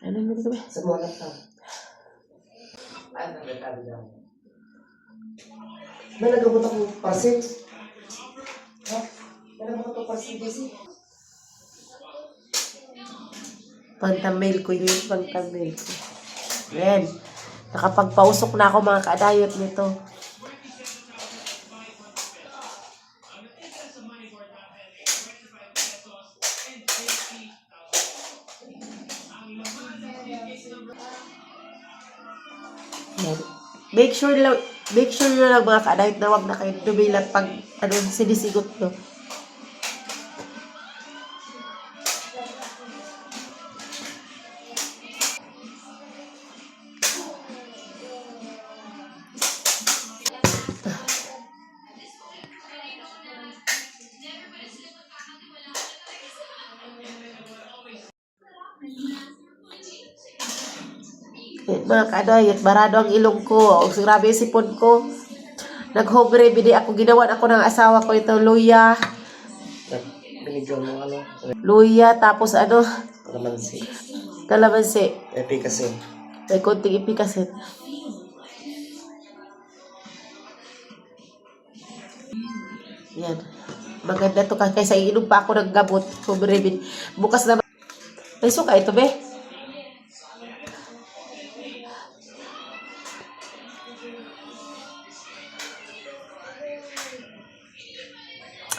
Ano mo dito ba? Sa mga laptop. May nagabot akong parcel. Ha? May nagabot akong parcel kasi. Pang-thumbnail ko yun, pang-thumbnail ko. Ayan. Nakapagpausok na ako mga kadayot nito. Ayan. Make sure nyo lang mga kadayot na wag na kayo dumilat pag sinisigot nyo. Mga kadayot, barado ang ilong ko. Grabe yung sipon ko. Nag-home remedy ako. Ginawan ako ng asawa ko ito. Luya. Binigyan mo ano? Luya, tapos Kalamansi. Kalamansi. Efficacy. May konting ipikasin. Yan. Maganda to kaysa iinom pa ako ng gamot. Home remedy. Bukas naman. Ay, suka ito, be.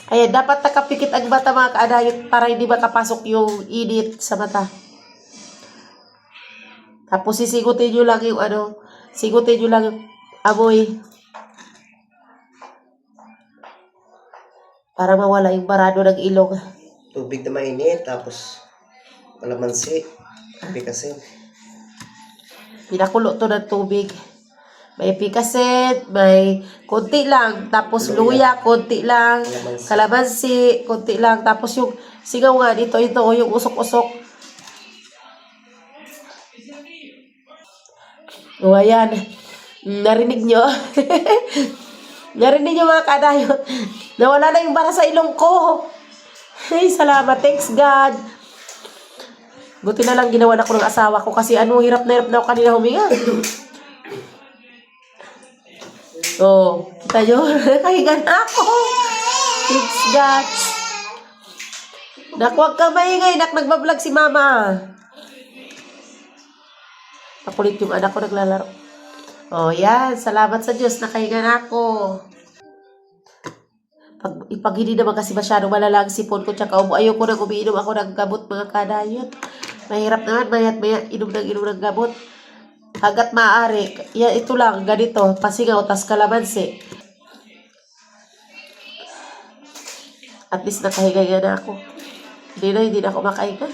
Ayan, dapat nakapikit ang mata mga kaadayot para hindi makapasok yung init sa mata. Tapos sisigutin nyo lang yung sigutin nyo lang yung amoy. Para mawala yung barado ng ilong. Tubig na mainit, tapos kalamansi. Efficacy. Pinakulo to ng tubig. May picaset, may konti lang. Tapos luya, konti lang. Kalamansi, konti lang. Tapos yung sigaw nga dito, ito, yung usok-usok. O, ayan. Narinig nyo? Narinig nyo mga kadayot? Nawala na yung bara sa ilong ko. Hey, salamat. Thanks God. Buti na lang ginawa na ko ng asawa ko kasi hirap na ako kanina huminga. Oh, kita nyo? Nakahiga na ako. Thanks God. Naku, huwag kang maingay. Nagbablog si mama. Pakulit yung anak ko naglalaro. Oh, yan. Salamat sa Diyos. Nakahiga na ako. Pag hindi naman kasi masyadong malalang sipon ko tsaka ayaw ko nang umiinom ako ng gamot mga kadayot. Mahirap naman. Maya inom ng gamot. Hanggat maaari, ito lang, ganito, pasingaw, tas kalamansi. At least nakahiga na ako. Hindi na ako makahinga.